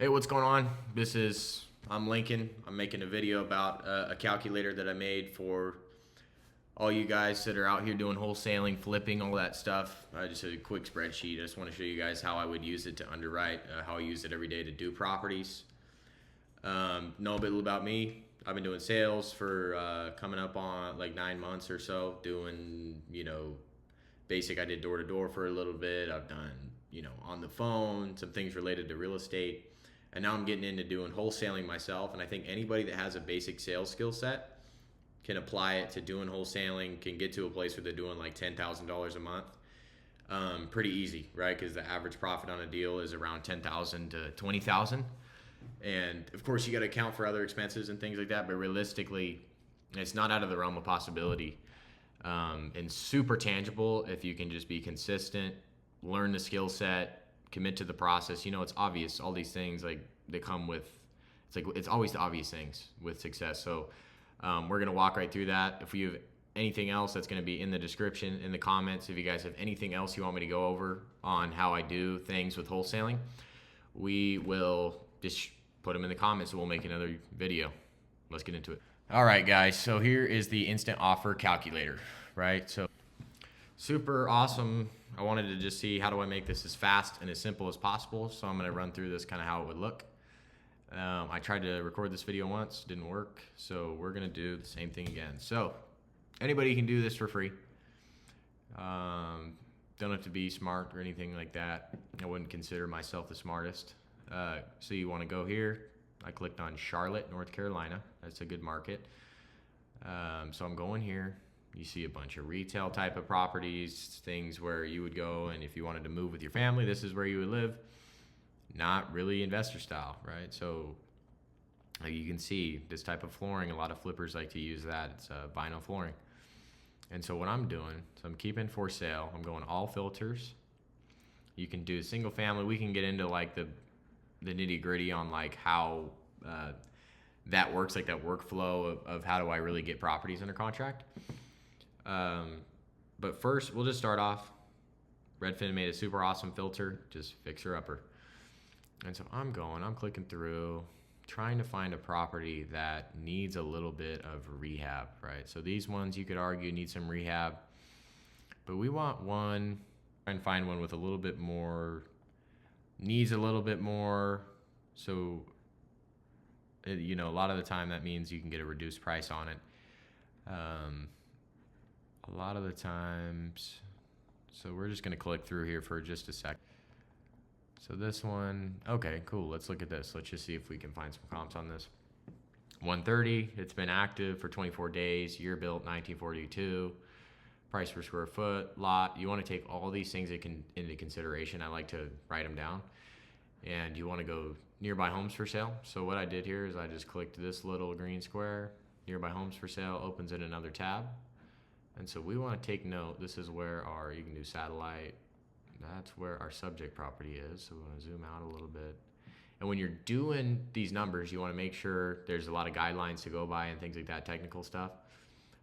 Hey, what's going on? I'm Lincoln. I'm making a video about a calculator that I made for all you guys that are out here doing wholesaling, flipping, all that stuff. Just a quick spreadsheet. I just want to show you guys how I would use it to underwrite, how I use it every day to do properties. Know a bit about me. I've been doing sales for coming up on like 9 months or so, doing, basic. I did door to door for a little bit. I've done, on the phone, some things related to real estate. And now I'm getting into doing wholesaling myself. And I think anybody that has a basic sales skill set can apply it to doing wholesaling, can get to a place where they're doing like $10,000 a month. Pretty easy, right? Because the average profit on a deal is around $10,000 to $20,000. And of course, you got to account for other expenses and things like that. But realistically, it's not out of the realm of possibility. And super tangible if you can just be consistent, learn the skill set, commit to the process. It's obvious, all these things, like, they come with, it's always the obvious things with success. So we're going to walk right through that. If you have anything else, that's going to be in the description, in the comments. If you guys have anything else you want me to go over on how I do things with wholesaling, we will just put them in the comments and we'll make another video. Let's get into it. All right, guys. So here is the instant offer calculator, right? So super awesome. I wanted to just see, how do I make this as fast and as simple as possible? So I'm going to run through this, kind of how it would look. I tried to record this video once, didn't work. So we're going to do the same thing again. So anybody can do this for free. Don't have to be smart or anything like that. I wouldn't consider myself the smartest. So you want to go here. I clicked on Charlotte, North Carolina. That's a good market. So I'm going here. You see a bunch of retail type of properties, things where you would go, and if you wanted to move with your family, this is where you would live. Not really investor style, right? So you can see this type of flooring. A lot of flippers like to use that. It's vinyl flooring. And so what I'm doing, so I'm keeping for sale. I'm going all filters. You can do single family. We can get into like the nitty gritty on like how that works, like that workflow of how do I really get properties under contract. But first, we'll just start off. Redfin made a super awesome filter, just fixer upper. And so I'm clicking through, trying to find a property that needs a little bit of rehab, right? So these ones you could argue need some rehab, but we want one, try and find one with a little bit more, needs a little bit more. So, a lot of the time that means you can get a reduced price on it. A lot of the times, so we're just going to click through here for just a sec. So this one, okay, cool. Let's look at this. Let's just see if we can find some comps on this. 130, it's been active for 24 days, year built 1942, price per square foot, lot. You want to take all these things into consideration. I like to write them down. And you want to go nearby homes for sale. So what I did here is I just clicked this little green square, nearby homes for sale, opens in another tab. And so we want to take note, this is where you can do satellite, that's where our subject property is. So we want to zoom out a little bit. And when you're doing these numbers, you want to make sure there's a lot of guidelines to go by and things like that, technical stuff.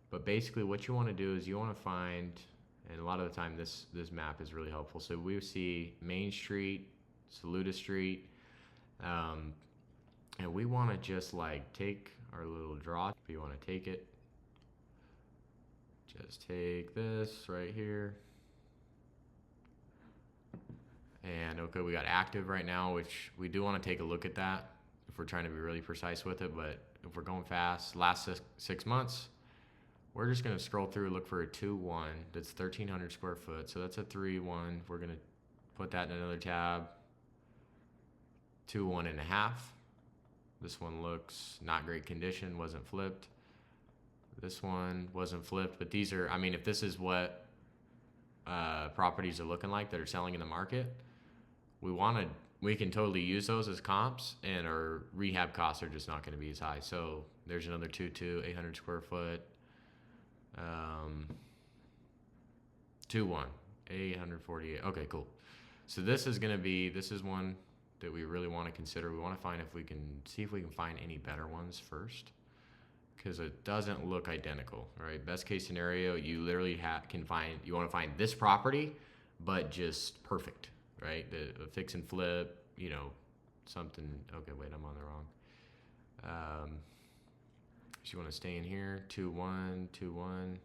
But basically what you want to do is you want to find, and a lot of the time this map is really helpful. So we see Main Street, Saluda Street, and we want to just like take our little draw. If you want to take it, just take this right here. And okay, we got active right now, which we do want to take a look at that if we're trying to be really precise with it. But if we're going fast, last 6 months, we're just going to scroll through, look for a 2-1 that's 1,300 square foot. So that's a 3-1. We're going to put that in another tab. 2-1.5. This one looks not great condition, wasn't flipped. This one wasn't flipped, but these are, if this is what properties are looking like that are selling in the market, we can totally use those as comps, and our rehab costs are just not going to be as high. So there's another 2-2, 800 square foot, 2-1, 848. Okay, cool. So this is one that we really want to consider. We want to see if we can find any better ones first, because it doesn't look identical, right? Best case scenario, you literally you want to find this property, but just perfect, right? The fix and flip, something. Okay, wait, I'm on the wrong. So you want to stay in here, 2-1, 2-1,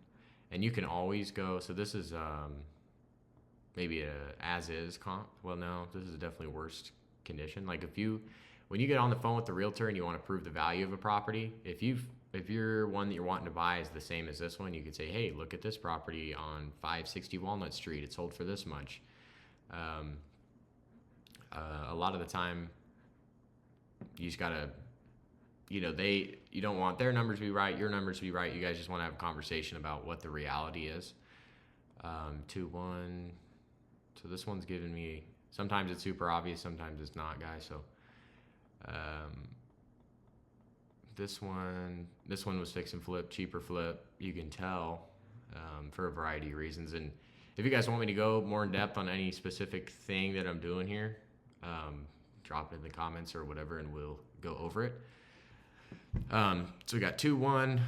and you can always go. So this is maybe a as is comp. Well, no, this is definitely worst condition. Like when you get on the phone with the realtor and you want to prove the value of a property, if your one that you're wanting to buy is the same as this one, you could say, hey, look at this property on 560 Walnut Street. It's sold for this much. A lot of the time, you just gotta, you don't want their numbers to be right, your numbers to be right. You guys just want to have a conversation about what the reality is. 2-1. So this one's giving me, sometimes it's super obvious, sometimes it's not, guys. So this one was fix and flip, cheaper flip. You can tell for a variety of reasons. And if you guys want me to go more in depth on any specific thing that I'm doing here, drop it in the comments or whatever, and we'll go over it. So we got 2-1,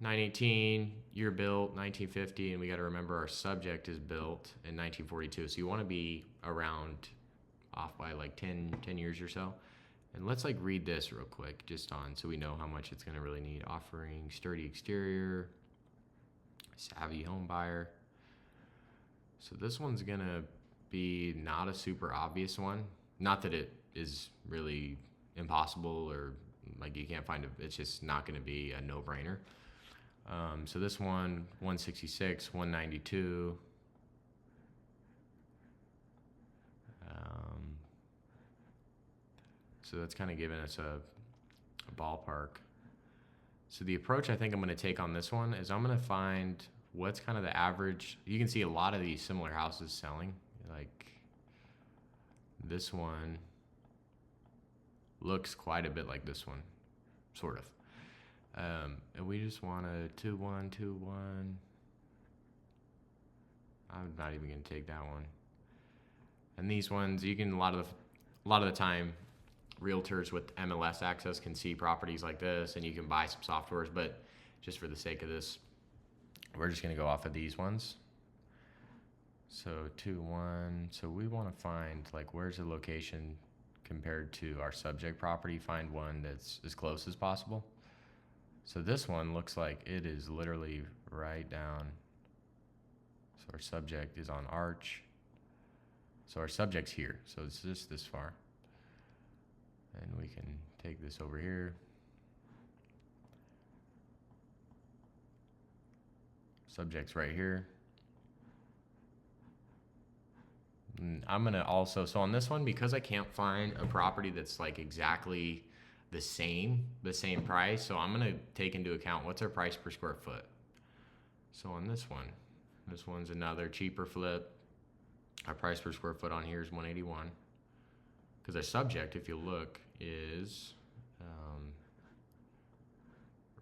918, year built, 1950, and we got to remember our subject is built in 1942. So you want to be around off by like 10 years or so. And let's like read this real quick, just so we know how much it's going to really need. Offering sturdy exterior, savvy home buyer. So this one's going to be not a super obvious one. Not that it is really impossible or like you can't find it's just not going to be a no-brainer. So this one, 166, 192. So that's kind of giving us a ballpark. So the approach I think I'm going to take on this one is I'm going to find what's kind of the average. You can see a lot of these similar houses selling. Like this one looks quite a bit like this one, sort of. And we just want a 2-1, 2-1. I'm not even going to take that one. And these ones, you can a lot of the time, realtors with MLS access can see properties like this, and you can buy some softwares. But just for the sake of this, we're just going to go off of these ones. So 2-1. So we want to find like where's the location compared to our subject property. Find one that's as close as possible. So this one looks like it is literally right down. So our subject is on Arch. So our subject's here. So it's just this far. And we can take this over here. Subject's right here. And I'm going to also, so on this one, because I can't find a property that's like exactly the same price, so I'm going to take into account what's our price per square foot. So on this one's another cheaper flip. Our price per square foot on here is 181. Because our subject, if you look, is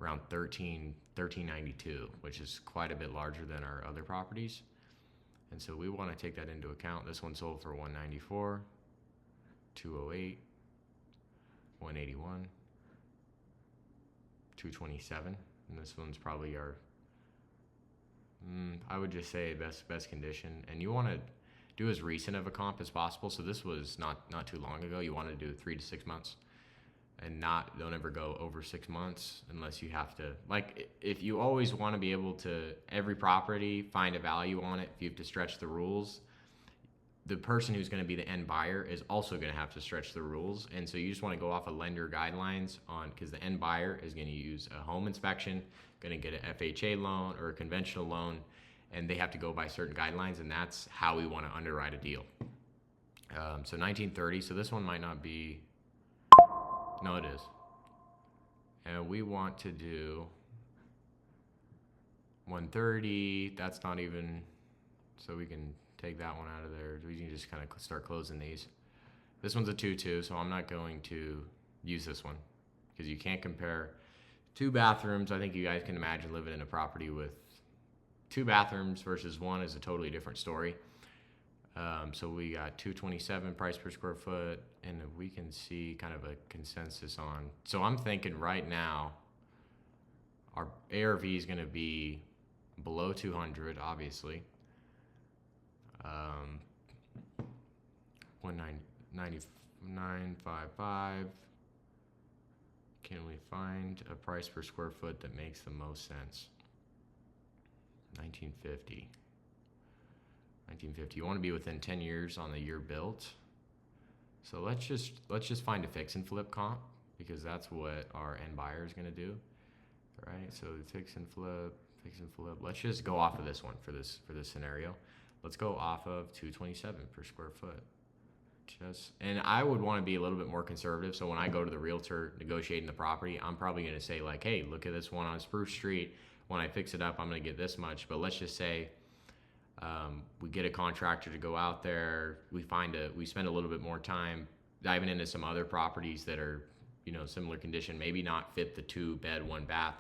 around 1392, which is quite a bit larger than our other properties. And so we want to take that into account. This one sold for 194, 208, 181, 227, and this one's probably our I would just say best condition. And you want to do as recent of a comp as possible. So this was not too long ago. You want to do 3 to 6 months, and don't ever go over 6 months unless you have to. Like if you always want to be able to every property find a value on it, if you have to stretch the rules, the person who's going to be the end buyer is also going to have to stretch the rules. And so you just want to go off of lender guidelines because the end buyer is going to use a home inspection, going to get an FHA loan or a conventional loan, and they have to go by certain guidelines, and that's how we want to underwrite a deal. So 1930, so this one might not be, no it is. And we want to do 130, that's not even, so we can take that one out of there. We can just kind of start closing these. This one's a 2-2, so I'm not going to use this one because you can't compare 2 bathrooms. I think you guys can imagine living in a property with 2 bathrooms versus 1 is a totally different story. So we got 227 price per square foot, and we can see kind of a consensus on. So I'm thinking right now our ARV is going to be below 200, obviously. 190, 955. Can we find a price per square foot that makes the most sense? 1950. 1950. You want to be within 10 years on the year built. So let's just find a fix and flip comp, because that's what our end buyer is going to do. All right. So fix and flip. Let's just go off of this one for this scenario. Let's go off of 227 per square foot. And I would want to be a little bit more conservative. So when I go to the realtor negotiating the property, I'm probably going to say like, hey, look at this one on Spruce Street. When I fix it up, I'm going to get this much. But let's just say we get a contractor to go out there. We spend a little bit more time diving into some other properties that are, similar condition, maybe not fit the 2-bed, 1-bath.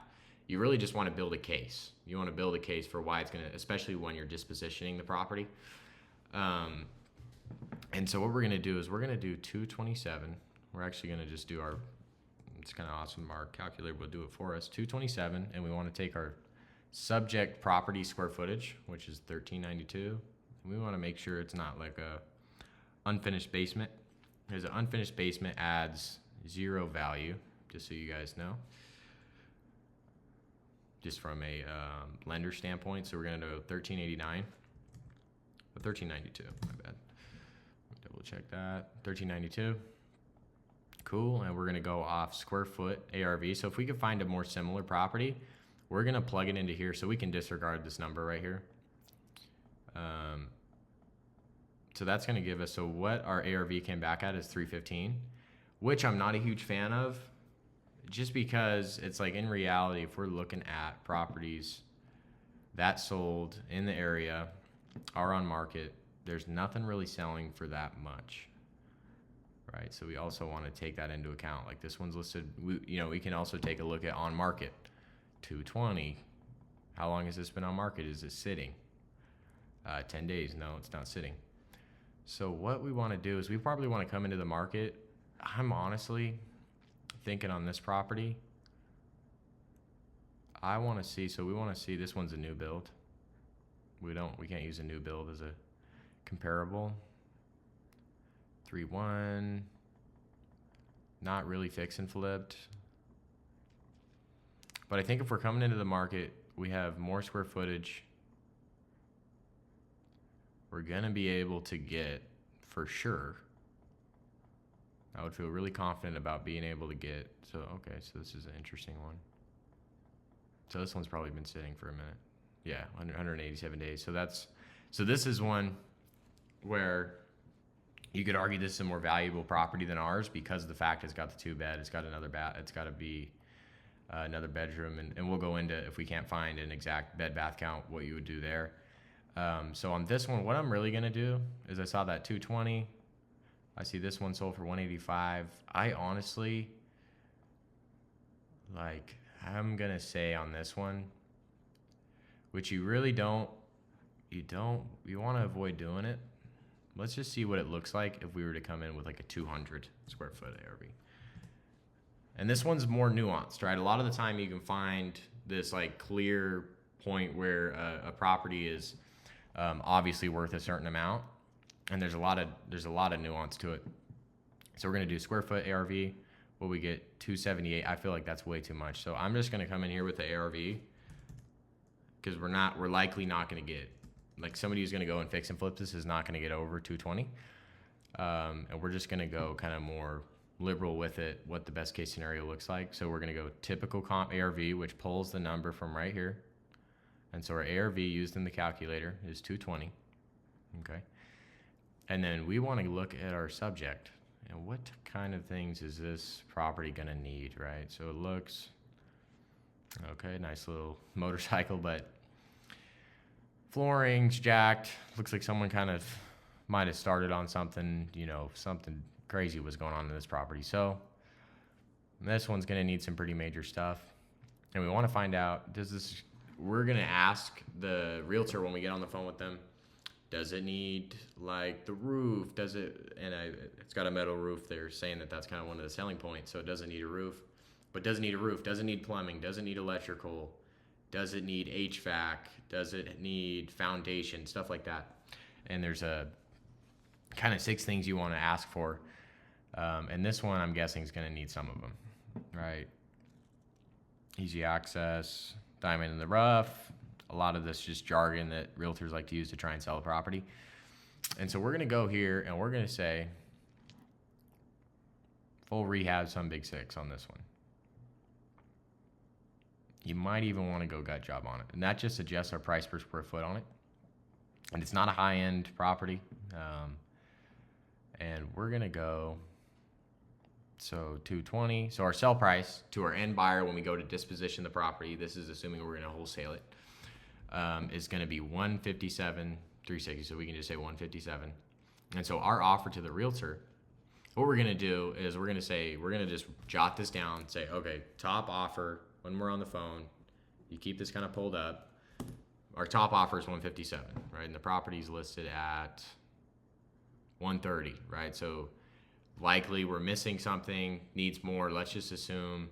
You really just want to build a case. You want to build a case for why it's going to, especially when you're dispositioning the property. And so what we're going to do is we're going to do 227. We're actually going to just do it's kind of awesome. Our calculator will do it for us. 227, and we want to take our subject property square footage, which is 1392. And we want to make sure it's not like a unfinished basement, because an unfinished basement adds 0 value, just so you guys know, just from a lender standpoint. So we're going to do 1389, 1392, my bad. Double check that. 1392. Cool. And we're going to go off square foot ARV. So if we could find a more similar property, we're going to plug it into here so we can disregard this number right here. So that's going to give us, so what our ARV came back at is 315, which I'm not a huge fan of, just because it's like, in reality, if we're looking at properties that sold in the area, are on market, there's nothing really selling for that much, right? So we also want to take that into account. Like this one's listed, we can also take a look at on market, 220. How long has this been on market? Is it sitting? 10 days. No, it's not sitting. So what we want to do is we probably want to come into the market. I'm honestly thinking on this property, we want to see, this one's a new build. We can't use a new build as a comparable. 3.1, not really fix and flipped. But I think if we're coming into the market, we have more square footage. We're going to be able to get, for sure, I would feel really confident about being able to get, so this is an interesting one. So this one's probably been sitting for a minute. Yeah, 187 days. So this is one where you could argue this is a more valuable property than ours, because of the fact it's got the 2-bed, it's got another bath, it's got to be another bedroom, and we'll go into, if we can't find an exact bed bath count, what you would do there. So on this one, what I'm really going to do is, I saw that 220. I see this one sold for 185. I honestly, I'm going to say on this one, which you really want to avoid doing it. Let's just see what it looks like if we were to come in with like a 200 square foot ARV. And this one's more nuanced, right? A lot of the time you can find this like clear point where a property is obviously worth a certain amount, and there's a lot of nuance to it. So we're going to do square foot ARV. What we get, 278. I feel like that's way too much. So I'm just going to come in here with the ARV, because we're likely not going to get, like, somebody who's going to go and fix and flip this is not going to get over 220. And we're just going to go kind of more liberal with it, what the best case scenario looks like. So we're going to go typical comp ARV, which pulls the number from right here. And so our ARV used in the calculator is 220. Okay. And then we want to look at our subject. And what kind of things is this property going to need, right? So it looks, okay, nice little motorcycle, but flooring's jacked. Looks like someone kind of might have started on something, something crazy was going on in this property. So this one's going to need some pretty major stuff. And we want to find out, we're going to ask the realtor when we get on the phone with them, does it need like the roof? It's got a metal roof. They're saying that's kind of one of the selling points. So it doesn't need a roof, but does it need a roof? Does it need plumbing? Does it need electrical? Does it need HVAC? Does it need foundation? Stuff like that. And there's a kind of 6 things you want to ask for. And this one, I'm guessing, is going to need some of them, right? Easy access, diamond in the rough. A lot of this just jargon that realtors like to use to try and sell a property. And so we're going to go here and we're going to say full rehab, some big six on this one. You might even want to go gut job on it. And that just adjusts our price per square foot on it. And it's not a high-end property. And we're going to go, so 220. So our sell price to our end buyer when we go to disposition the property, this is assuming we're going to wholesale it, is going to be 157,360. So we can just say 157. And so our offer to the realtor, what we're going to do is we're going to just jot this down, say, okay, top offer when we're on the phone, you keep this kind of pulled up. Our top offer is 157, right? And the property is listed at 130, right? So likely we're missing something, needs more. Let's just assume,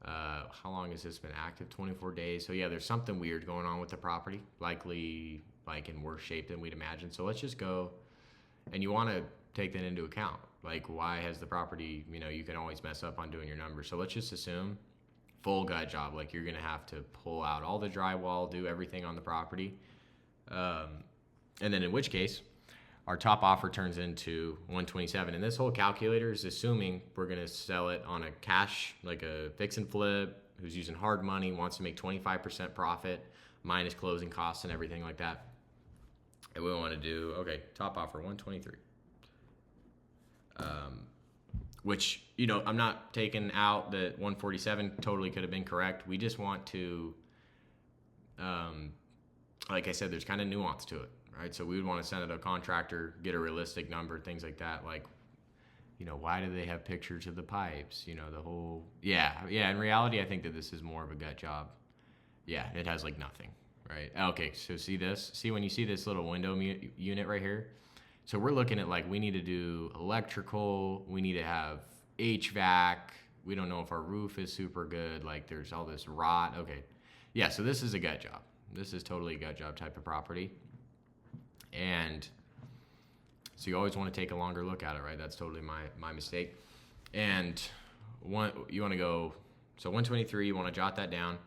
how long has this been active? 24 days. So yeah, there's something weird going on with the property, likely like in worse shape than we'd imagine. So let's just go, and you want to take that into account. Like, why has the property, you can always mess up on doing your numbers. So let's just assume full gut job. Like, you're going to have to pull out all the drywall, do everything on the property. And then in which case, our top offer turns into 127. And this whole calculator is assuming we're going to sell it on a cash, like a fix and flip, who's using hard money, wants to make 25% profit, minus closing costs and everything like that. And we want to do, okay, top offer 123. Which, I'm not taking out that 147 totally could have been correct. We just want to, like I said, there's kind of nuance to it, right? So we would want to send it to a contractor, get a realistic number, things like that. Like, why do they have pictures of the pipes? The whole, yeah. In reality, I think that this is more of a gut job. Yeah, it has like nothing, right? Okay, so see this? See when you see this little window unit right here? So we're looking at, like, we need to do electrical, we need to have HVAC, we don't know if our roof is super good, like there's all this rot. Okay, yeah, so this is a gut job. This is totally a gut job type of property. And so you always want to take a longer look at it, right? That's totally my mistake. And you want to go, so 123, you want to jot that down.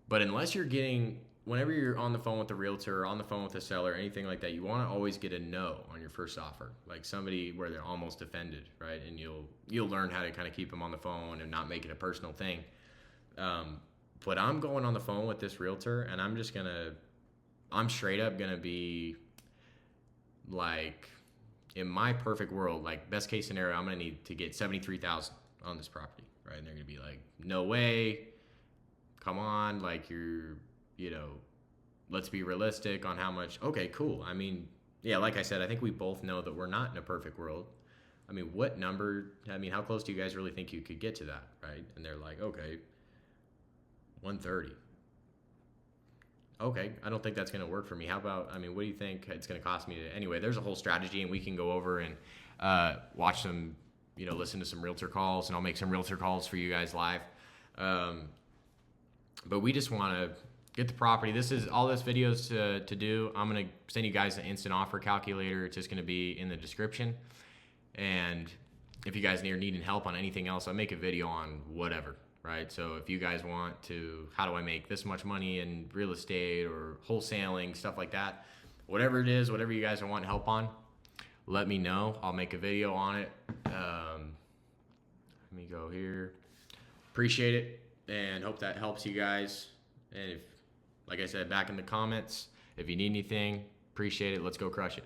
But unless you're getting, whenever you're on the phone with the realtor or on the phone with the seller, anything like that, you want to always get a no on your first offer, like somebody where they're almost offended, right? And you'll learn how to kind of keep them on the phone and not make it a personal thing. But I'm going on the phone with this realtor, and I'm straight up gonna be like, in my perfect world, like best case scenario, I'm gonna need to get 73,000 on this property, right? And they're gonna be like, no way, come on, like let's be realistic on how much. Okay, cool. I mean, yeah, like I said, I think we both know that we're not in a perfect world. I mean, how close do you guys really think you could get to that, right? And they're like, okay, 130. Okay, I don't think that's going to work for me. How about, what do you think it's going to cost me to, anyway, there's a whole strategy, and we can go over and watch some, listen to some realtor calls, and I'll make some realtor calls for you guys live. But we just want to get the property. This is all this videos to do. I'm going to send you guys an instant offer calculator. It's just going to be in the description. And if you guys are needing help on anything else, I'll make a video on whatever, right? So if you guys want to, how do I make this much money in real estate or wholesaling, stuff like that, whatever it is, whatever you guys are wanting help on, let me know. I'll make a video on it. Let me go here. Appreciate it, and hope that helps you guys. And if, like I said, back in the comments, if you need anything, appreciate it. Let's go crush it.